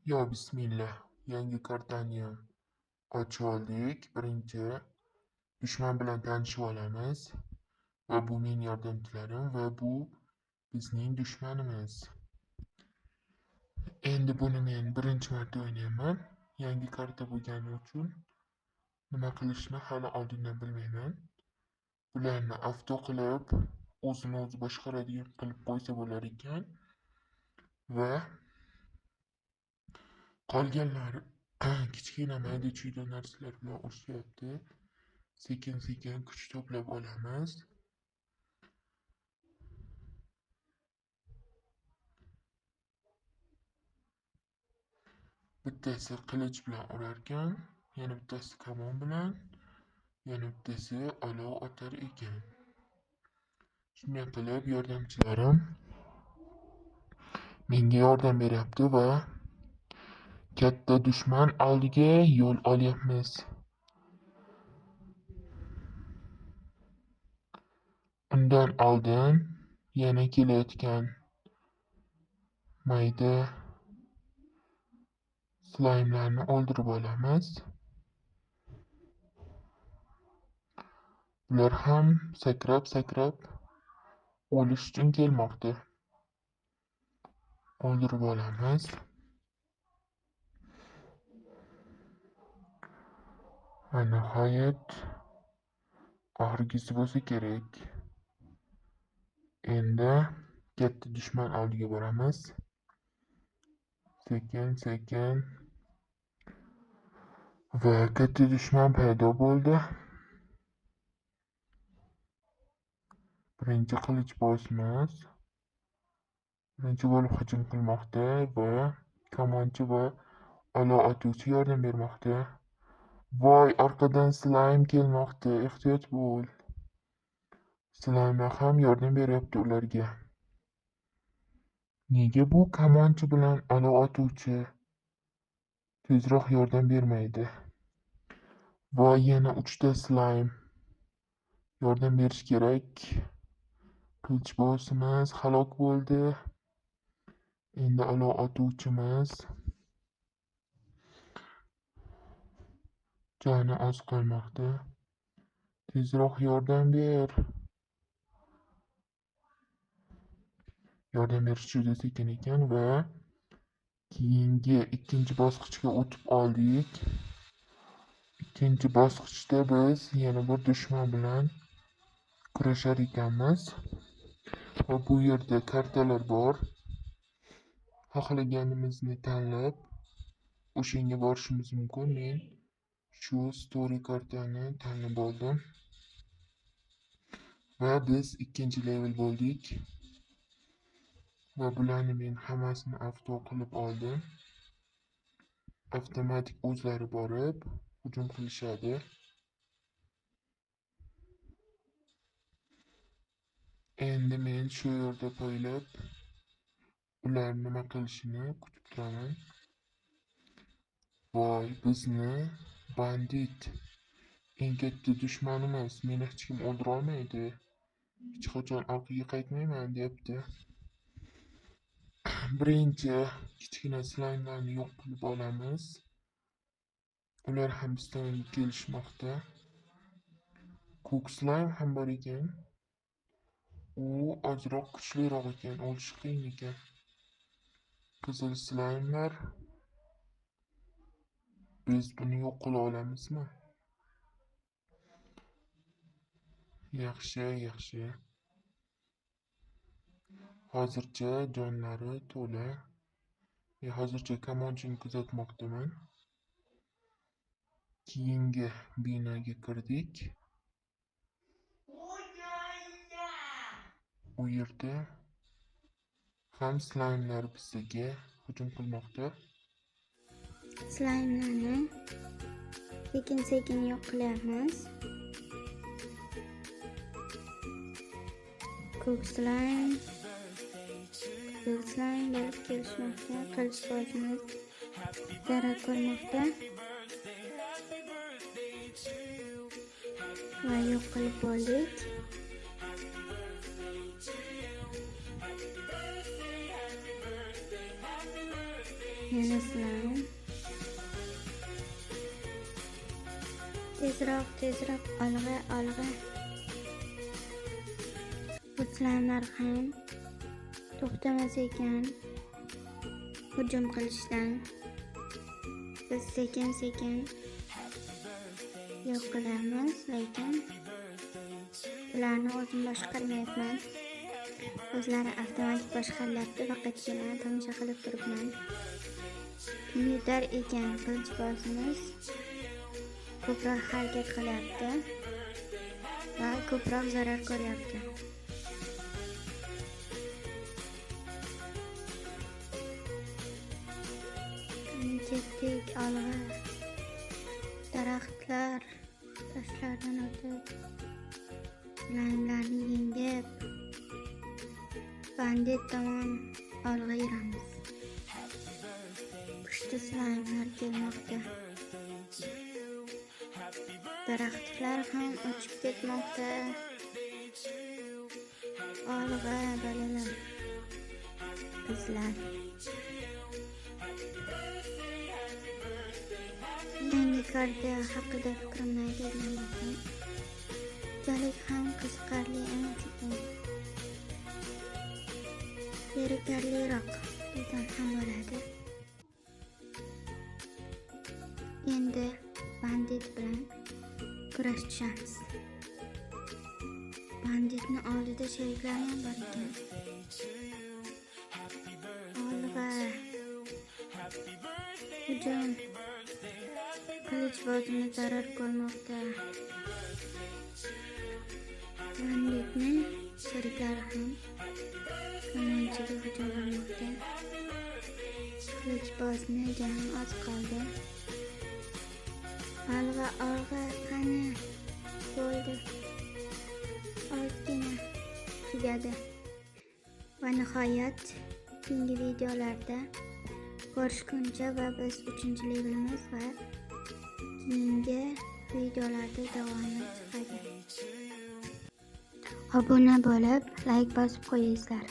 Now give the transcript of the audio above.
Yo bismillah. Yangi kartani ochib oldik. Birinchi dushman bilan tanishib olamiz. Va bu mening yordamchilarim va bu bizning dushmanimiz. Endi buni men birinchi marta o'ynayman. Yangi karta bo'lgani uchun nima qilishni hali oldindan bilmayman. Bularni avto qilib o'zini o'zi boshqaradigan qilib qo'ysa bo'lar ekan. Va qolganlari kichkina mayda chuyda narsalar bilan urushyapti. Sekin sekin kuch to'plab olamiz. Bittasi qilich bilan urarkan, yana bittasi kamon bilan, yana bittasi olov otar ekan. Shunday qilib yordamchilarim menga yordam beryapti va katta dushman oldiga yo'l olyapmiz. Undan oldin yana kelayotgan mayda slayimlarni o'ldirib olamiz. Ular ham sakrab o'lish uchun kelmoqda. O'ldirib olamiz. Va nihoyat oxirgisi bo'lsa kerak. Endi katta dushman oldiga boramiz. Sekin va katta dushman paydo bo'ldi. Birinchi qilichbozimiz birinchi bo'lib hujum qilmoqda va kamonchi va olov otuvchi yordam bermoqda. Voy, orqadan slaym kelmoqda, ehtiyot bo'l. Slaymlar ham yordam beryapti ularga. Nega bu kamonchi bilan olov otuvchi tezroq yordam bermaydi? Voy, yana 3 ta slaym yordam berish kerak. Qilichbozimiz halok bo'ldi. Endi olov otuvchimiz joni oz qolmoqda. Tezroq yordam ber. Yordam berish juda sekin ekan va keyingi ikkinchi bosqichga o'tib oldik. Ikkinchi bosqichda biz yana bir dushman bilan kurashar ekanmiz. Va bu yerda kartalar bor. Xohlaganimizni tanlab o'shanga borishimiz mumkin. Men shu story kartani tanlab oldim. Va biz ikkinchi level bo'ldik. Va bularni men hammasini avto qilib oldim. Avtomatik o'zlari borib hujum qilishadi. Endi men shu yerda poylab ular nima qilishini kutib turaman. Voy, bizni bandit eng katta dushmanimiz. Meni hech kim o'ldira olmaydi. Hech qachon orqaga qaytmayman deyapti. Birinchi kichkina slaymlarni yo'q qilib olamiz. Ular ham biz tomonga kelishmoqda. Ko'k slaym ham bor ekan. U ozroq kuchliroq ekan, o'lishi qiyin ekan. Qizil slaymlar. Biz buni yo'q qila olamizmi? Yaxshi. Hozircha jonlari to'la. Hozircha kamonchini kuzatmoqdaman. Keyingi binoga kirdik. U yerda ham slaymlar bizga hujum qilmoqda. Slaymlarni sekin yo'q qilyapmiz. Ko'k slaym, qizil slaym bo'lib kelishmoqda. Qilichbozimiz zarar ko'rmoqda va yo'q qilib bo'ldik. Yana slime. Tezroq, olg'a. Bu slime'lar ham to'xtamas ekan hujum qilishdan. Biz sekin yo'q qilamiz, lekin ularni o'zim boshqarmayapman. O'zlari avtomatik boshqarilyapti, faqatgina tomosha qilib turibman. Kim yutar ekan qilichbozimiz ko'proq harakat qilyapti va ko'proq zarar ko'ryapti. Ketdik olg'a. Daraxtlar toshlardan o'tib, slime'larni yengib, bandit tomon olg'a yuramiz. Pushti slime'lar kelmoqda. Daraxtlar ham uchib ketmoqda. Olg'a bolalar, qizlar. Yangi karta haqida fikrimni aytadigan bo'lsam, bunchalik ham qiziqarli emas ekan. Zerikarliroq desam ham bo'ladi. Endi bandit bilan kurashishamiz. Banditni oldida sheriklari ham bor ekan. Olg'a. Hujum. Qilichbozimiz zarar ko'rmoqda. Banditni sheriklari ham kamonchiga hujum qilmoqda. Qilichbozni joni oz qoldi. Olg'a, qani bo'ldi. Ozgina tugadi. Va nihoyat keyingi videolarda ko'rishguncha va biz 3-levelimiz va keyingi videolarda davomi chiqadi. Obuna bo'lib, like bosib qo'yingizlar.